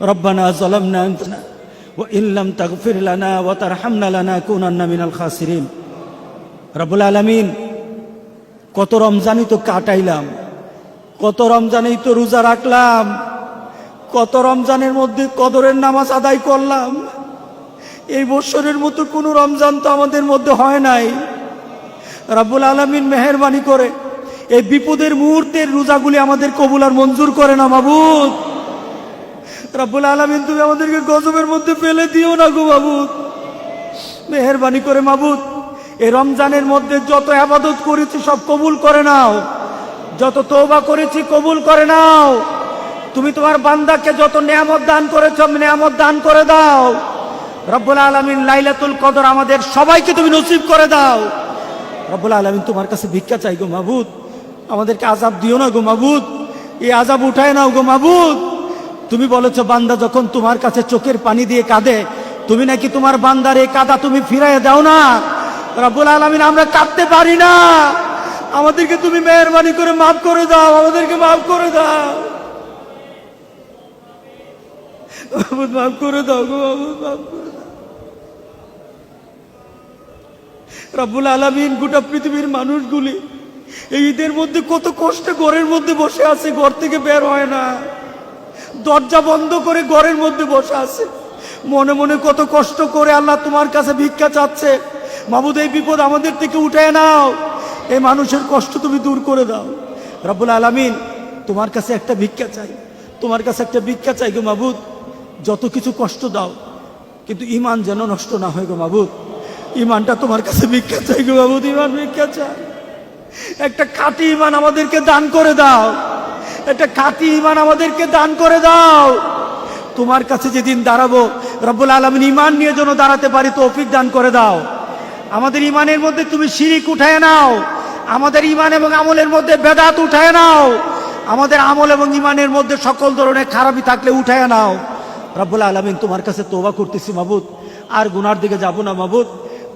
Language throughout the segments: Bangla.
রব্বানা যালামনা আনফুসানা ওয়া ইন লাম তাগফির লানা ওয়া তারহামনা লানাকুনান্না মিনাল খাসিরিন। রব্বুল আলামিন, কত রমজানই তো কাটাইলাম, কত রমজানেই তো রোজা রাখলাম, কত রমজানের মধ্যে কদরের নামাজ আদায় করলাম। এই বছরের মতো কোনো রমজান তো আমাদের মধ্যে হয় নাই। রব্বুল আলামিন মেহেরবানি করে এই বিপদের মুহূর্তের রোজাগুলি আমাদের কবুল আর মঞ্জুর করে না মাবুদ। রব্বুল আলামিন, তুমি আমাদেরকে গজবের মধ্যে ফেলে দিও না গো মাবুদ। মেহেরবানি করে মাবুদ, এই রমজানের মধ্যে যত ইবাদত করেছি সব কবুল করে নাও, যত তওবা করেছি কবুল করে নাও। তুমি তোমার বান্দাকে যত নিয়ামত দান করেছো নিয়ামত দান করে দাও। রব্বুল আলামিন, লাইলাতুল কদর আমাদের সবাইকে তুমি নসিব করে দাও। রব্বুল আলামিন, তোমার কাছে ভিক্ষা চাই গো মাবুদ, আমাদেরকে আযাব দিও না গো মাবুদ, এই আযাব উঠায় নাও গো মাবুদ। তুমি বলেছো বান্দা যখন তোমার কাছে চোখের পানি দিয়ে কাঁদে, তুমি নাকি তোমার বান্দার এই কাঁদা তুমি ফিরাইয়া দাও না। রব্বুল আলামিন, আমরা কাঁদতে পারি না, আমাদেরকে তুমি মেহেরবানি করে মাফ করে দাও, আমাদেরকে মাফ করে দাও মাবুদ, মাফ করে দাও গো মাবুদ, মাফ করে দাও। রব্বুল আলামিন, গোটা পৃথিবীর মানুষগুলি এই ঈদের মধ্যে কত কষ্টে ঘরের মধ্যে বসে আছে, ঘর থেকে বের হয় না, দরজা বন্ধ করে ঘরের মধ্যে বসে আছে, মনে মনে কত কষ্ট করে আল্লাহ তোমার কাছে ভিক্ষা চাচ্ছে। মাবুদ, এই বিপদ আমাদের থেকে উঠায় নাও, এই মানুষের কষ্ট তুমি দূর করে দাও। রব্বুল আলামিন, তোমার কাছে একটা ভিক্ষা চাই, তোমার কাছে একটা ভিক্ষা চাই গো মাবুদ। যত কিছু কষ্ট দাও, কিন্তু ঈমান যেন নষ্ট না হয় গো মাবুদ। ঈমানটা তোমার কাছে ভিক্ষা চাই গো মাবুদ, ঈমান ভিক্ষা চাই। একটা খাঁটি ঈমান আমাদেরকে দান করে দাও, একটা খাঁটি ঈমান আমাদেরকে দান করে দাও। তোমার কাছে যেদিন দাঁড়াবো রব্বুল আলামিন, ঈমান নিয়ে যেন দাঁড়াতে পারি তৌফিক দান করে দাও। আমাদের ঈমানের মধ্যে তুমি শিরিক উঠায় নাও, আমাদের ঈমান এবং আমলের মধ্যে বেদাত উঠায় নাও, আমাদের আমল এবং ঈমানের মধ্যে সকল ধরনের খারাপি থাকলে উঠায় নাও। রব্বুল আলামিন, তোমার কাছে তওবা করতেছি মাবুদ, আর গুনার দিকে যাব না মাবুদ।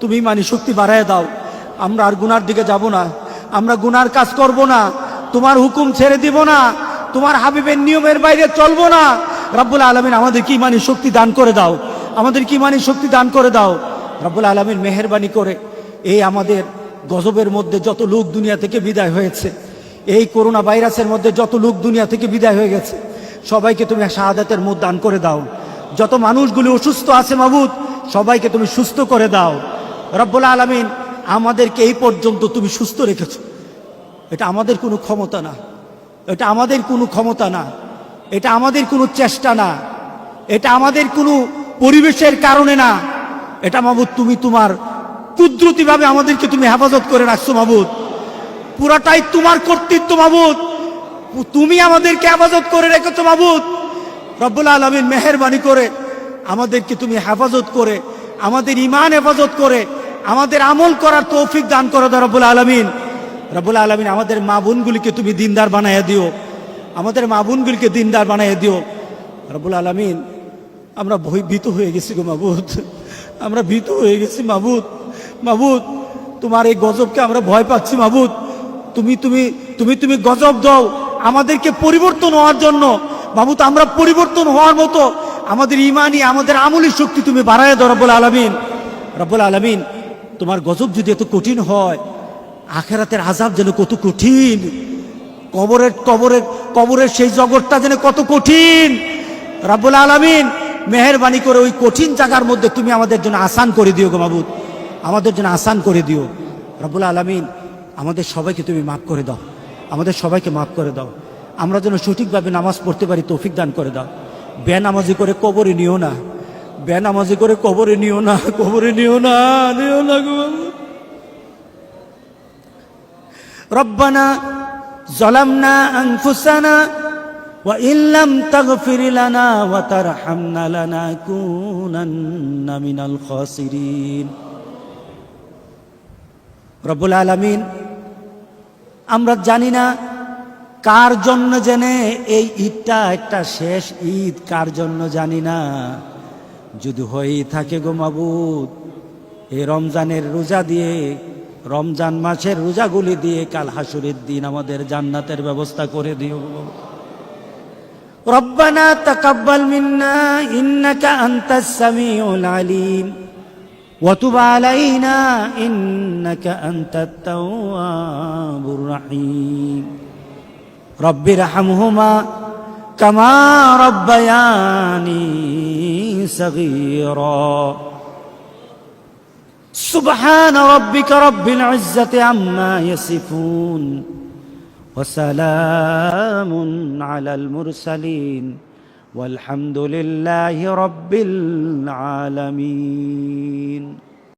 তুমি ঈমানি শক্তি বাড়ায় দাও, আমরা আর গুনার দিকে যাব না, আমরা গুনার কাজ করব না, তোমার হুকুম ছেড়ে দিব না, তোমার হাবিবের নিয়মের বাইরে চলবো না। রব্বুল আলামিন, আমাদের কি ঈমানি শক্তি দান করে দাও, আমাদের কি ঈমানি শক্তি দান করে দাও। রব্বুল আলামিন, মেহেরবানি করে এই আমাদের গজবের মধ্যে যত লোক দুনিয়া থেকে বিদায় হয়েছে, এই করোনা ভাইরাসের মধ্যে যত লোক দুনিয়া থেকে বিদায় হয়ে গেছে, সবাইকে তুমি শাহাদাতের মুখ দান করে দাও। যত মানুষগুলি অসুস্থ আছে মাবুদ, সবাইকে তুমি সুস্থ করে দাও। রব্বুল আলামিন, আমাদেরকে এই পর্যন্ত তুমি সুস্থ রেখেছো, এটা আমাদের কোনো ক্ষমতা না, এটা আমাদের কোনো ক্ষমতা না, এটা আমাদের কোনো চেষ্টা না, এটা আমাদের কোনো পরিবেশের কারণে না, এটা মাবুদ তুমি তোমার কুদরতিভাবে আমাদেরকে তুমি হেফাজত করে রাখছো মাবুদ। পুরাটাই তোমার কর্তৃত্ব মাবুদ, তুমি আমাদেরকে হেফাজত করে রেখেছো মাবুদ। রব্বুল আলামিন, মেহেরবানি করে আমাদেরকে তুমি হেফাজত করে, আমাদের ঈমান হেফাজত করে, আমাদের আমল করার তৌফিক দান করো রব্বুল আলামিন। রব্বুল আলামিন, আমাদের মা বোনগুলিকে তুমি দিনদার বানাইয়া দিও, আমাদের মা বোনগুলিকে দিনদার বানাইয়া দিও। রব্বুল আলামিন, আমরা ভীত হয়ে গেছি গো মাবুদ, আমরা ভীত হয়ে গেছি মাবুদ। মাবুদ, তোমার এই গজবকে আমরা ভয় পাচ্ছি মাবুদ। তুমি তুমি তুমি তুমি গজব দাও আমাদেরকে পরিবর্তন হওয়ার জন্য মাবুদ, আমরা পরিবর্তন হওয়ার মতো আমাদের ঈমানি আমাদের আমলি শক্তি তুমি বাড়ায় দাও রব্বুল আলামিন। রব্বুল আলামিন, তোমার গজব যদি এত কঠিন হয়, আখিরাতের আযাব যেন কত কঠিন, কবরের কবরের কবরের সেই জগৎটা যেন কত কঠিন। রব্বুল আলামিন, মেহেরবানি করে ওই কঠিন জায়গার মধ্যে তুমি আমাদের জন্য আসান করে দিও গো মাবুদ, আমাদের জন্য আসান করে দিও। রব্বুল আলামিন, আমাদের সবাইকে তুমি মাফ করে দাও, আমাদের সবাইকে মাফ করে দাও। আমরা যেন সঠিকভাবে নামাজ পড়তে পারি তৌফিক দান করে দাও। বেনামাজি করে কবরে নিও না, বেনামাজি করে কবরে নিও না, কবরে নিও না, নিও না গো মাবুদ। রব্বানা যালামনা আনফুসানা ওয়া ইন লাম তাগফির লানা ওয়া তারহামনা লানাকুনান্না মিনাল খাসিরিন। রব্বুল আলামিন, আমরা জানি না কার জন্য জেনে এই ঈদটা একটা শেষ ঈদ, কার জন্য জানি না। যদি হয়েই থাকে গো মাবুদ, এই রমজানের রোজা দিয়ে, রমজান মাসের রোজাগুলি দিয়ে কাল হাসুরের দিন আমাদের জান্নাতের ব্যবস্থা করে দিও। ربنا تقبل منا إنك أنت السميع العليم وتب علينا إنك أنت التواب الرحيم رب ارحمهما كما ربياني صغيرا سبحان ربك رب العزة عما يصفون وسلام على المرسلين والحمد لله رب العالمين